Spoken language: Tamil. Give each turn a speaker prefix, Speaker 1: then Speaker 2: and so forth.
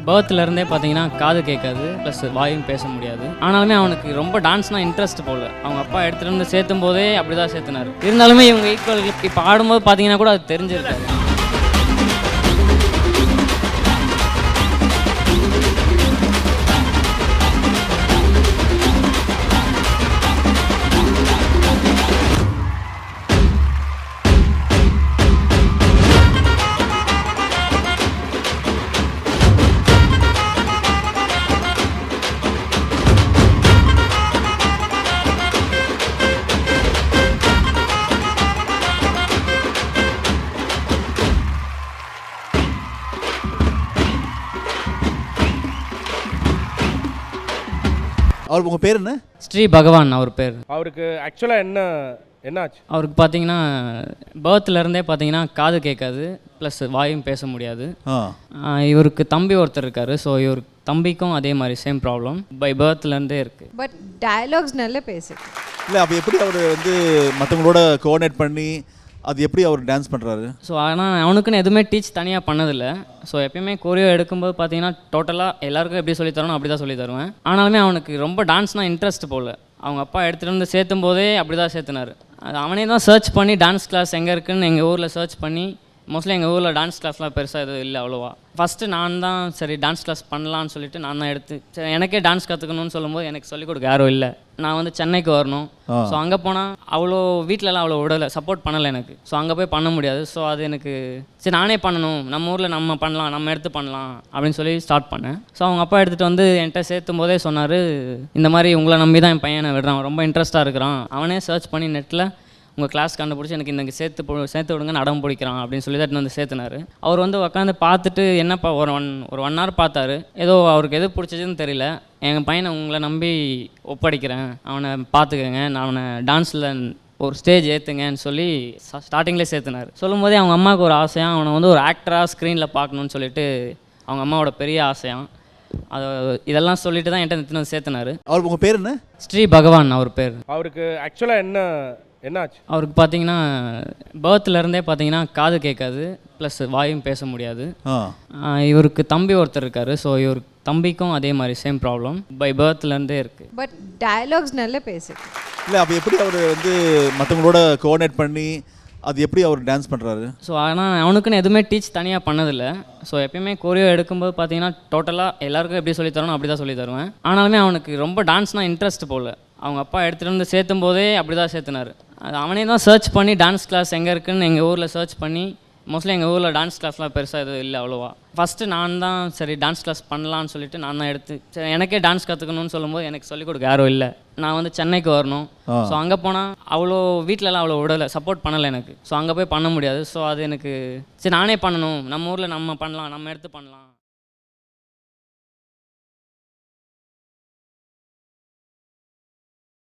Speaker 1: பர்த்லேருந்தே பார்த்தீங்கன்னா காது கேட்காது, ப்ளஸ் வாயும் பேச முடியாது. ஆனாலுமே அவனுக்கு ரொம்ப டான்ஸ்னால் இன்ட்ரெஸ்ட் போல. அவங்க அப்பா எடுத்துகிட்டு வந்து சேர்த்தும் போதே அப்படி தான் சேர்த்துனாரு. இருந்தாலுமே இவங்க ஈக்குவல் இப்போ ஆடும்போது பார்த்தீங்கன்னா கூட அது தெரிஞ்சிருக்காது.
Speaker 2: அவர் உங்கள் பேர் என்ன?
Speaker 1: ஸ்ரீ பகவான் அவர் பேர்.
Speaker 3: அவருக்கு ஆக்சுவலாக என்ன ஆச்சு?
Speaker 1: அவருக்கு பார்த்தீங்கன்னா பர்த்லேருந்தே பார்த்தீங்கன்னா காது கேட்காது, ப்ளஸ் வாயும் பேச முடியாது. இவருக்கு தம்பி ஒருத்தர் இருக்காரு. ஸோ இவருக்கு தம்பிக்கும் அதே மாதிரி சேம் ப்ராப்ளம் பை பர்த்லேருந்தே இருக்குது.
Speaker 4: பட் டயலாக்ஸ் நல்லா பேசு.
Speaker 2: இல்லை, அப்போ எப்படி அவர் வந்து மற்றவங்களோட கோஆர்டினேட் பண்ணி அது எப்படி அவர் டான்ஸ் பண்ணுறாரு?
Speaker 1: ஸோ ஆனால் அவனுக்குன்னு எதுவுமே டீச் தனியாக பண்ணதில்லை. ஸோ எப்பயுமே கோரியோ எடுக்கும்போது பார்த்தீங்கன்னா டோட்டலாக எல்லாருக்கும் எப்படி சொல்லி தரணும் அப்படி தான் சொல்லி தருவேன். ஆனாலுமே அவனுக்கு ரொம்ப டான்ஸ்னால் இன்ட்ரெஸ்ட் போல. அவங்க அப்பா எடுத்துகிட்டு வந்து சேர்த்தும் போதே அப்படி தான் சேர்த்துனாரு. அது அவனே தான் சர்ச் பண்ணி டான்ஸ் கிளாஸ் எங்கே இருக்குதுன்னு எங்கள் ஊரில் சர்ச் பண்ணி, மோஸ்ட்லி எங்கள் ஊரில் டான்ஸ் கிளாஸ்லாம் பெருசாக எதுவும் இல்லை அவ்வளோவா. ஃபஸ்ட்டு நான் தான் சரி டான்ஸ் கிளாஸ் பண்ணலான்னு சொல்லிட்டு நான் தான் எடுத்து சரி எனக்கே டான்ஸ் கற்றுக்கணும்னு சொல்லும்போது எனக்கு சொல்லிக் கொடுக்க யாரும் இல்லை. நான் வந்து சென்னைக்கு வரணும். ஸோ அங்கே போனால் அவ்வளோ வீட்டிலலாம் அவ்வளோ விடலை, சப்போர்ட் பண்ணலை எனக்கு. ஸோ அங்கே போய் பண்ண முடியாது. ஸோ அது எனக்கு சரி நானே பண்ணணும், நம்ம ஊரில் நம்ம பண்ணலாம், நம்ம எடுத்து பண்ணலாம் அப்படின்னு சொல்லி ஸ்டார்ட் பண்ணேன். ஸோ அவங்க அப்பா எடுத்துகிட்டு வந்து என்கிட்ட சேர்த்தும் போதே சொன்னார், இந்த மாதிரி உங்களை நம்பி தான் என் பையனை விடுறான், ரொம்ப இன்ட்ரெஸ்ட்டாக இருக்கிறான். அவனே சர்ச் பண்ணி நெட்டில் உங்கள் கிளாஸ் கண்டுபிடிச்சி எனக்கு இந்த சேர்த்து விடுங்கன்னு அடம் பிடிக்கிறான் அப்படின்னு சொல்லி தான் வந்து சேர்த்துனார். அவர் வந்து உட்காந்து பார்த்துட்டு என்னப்பா ஒரு ஒன் ஹவர் பார்த்தாரு. ஏதோ அவருக்கு எது பிடிச்சதுன்னு தெரியல. எங்கள் பையனை உங்களை நம்பி ஒப்படைக்கிறேன், அவனை பார்த்துக்கங்க, நான் அவனை டான்ஸில் ஒரு ஸ்டேஜ் ஏற்றுங்கன்னு சொல்லி ஸ்டார்டிங்லேயே சேர்த்துனார். சொல்லும் போதே அவங்க அம்மாவுக்கு ஒரு ஆசையாக அவனை வந்து ஒரு ஆக்டராக ஸ்க்ரீனில் பார்க்கணுன்னு சொல்லிட்டு அவங்க அம்மாவோட பெரிய ஆசையாக அதை இதெல்லாம் சொல்லிட்டு தான் என்கிட்ட வந்து சேர்த்துனார்.
Speaker 2: அவர் உங்கள் பேர் என்ன?
Speaker 1: ஸ்ரீ பகவான் அவர் பேர்.
Speaker 3: அவருக்கு ஆக்சுவலாக என்ன ஆச்சு?
Speaker 1: அவருக்கு பார்த்தீங்கன்னா பர்த்லேருந்தே பார்த்தீங்கன்னா காது கேட்காது, ப்ளஸ் வாயும் பேச முடியாது. இவருக்கு தம்பி ஒருத்தர் இருக்காரு. ஸோ இவருக்கு தம்பிக்கும் அதே மாதிரி சேம் ப்ராப்ளம் பை பர்த்லேருந்தே இருக்குது.
Speaker 4: பட் டயலாக்ஸ் நல்லா பேசு.
Speaker 2: இல்லை, அப்போ எப்படி அவர் வந்து மற்றவங்களோட கோஆர்டினேட் பண்ணி அது எப்படி அவர் டான்ஸ் பண்ணுறாரு?
Speaker 1: ஸோ ஆனால் அவனுக்குன்னு எதுவுமே டீச் தனியாக பண்ணதில்லை. ஸோ எப்பயுமே கோரியோ எடுக்கும்போது பார்த்தீங்கன்னா டோட்டலாக எல்லாருக்கும் எப்படி சொல்லி தரணும் அப்படி தான் சொல்லி தருவேன். ஆனாலுமே அவனுக்கு ரொம்ப டான்ஸ்னால் இன்ட்ரெஸ்ட் போல. அவங்க அப்பா எடுத்துகிட்டு வந்து சேர்த்தும் போதே அப்படி தான் சேர்த்துனார். அது அவனே தான் சர்ச் பண்ணி டான்ஸ் கிளாஸ் எங்கே இருக்குதுன்னு எங்கள் ஊரில் சர்ச் பண்ணி, மோஸ்ட்லி எங்கள் ஊரில் டான்ஸ் கிளாஸ்லாம் பெருசாக எதுவும் இல்லை அவ்வளோவா. ஃபஸ்ட்டு நான் தான் சரி டான்ஸ் கிளாஸ் பண்ணலான்னு சொல்லிட்டு நான் தான் எடுத்து சரி எனக்கே டான்ஸ் கற்றுக்கணும்னு சொல்லும்போது எனக்கு சொல்லிக் கொடுக்க யாரும் இல்லை. நான் வந்து சென்னைக்கு வரணும். ஸோ அங்கே போனால் அவ்வளோ வீட்டிலலாம் அவ்வளோ விடலை, சப்போர்ட் பண்ணலை எனக்கு. ஸோ அங்கே போய் பண்ண முடியாது. ஸோ அது எனக்கு சரி நானே பண்ணணும், நம்ம ஊரில் நம்ம பண்ணலாம், நம்ம எடுத்து பண்ணலாம்.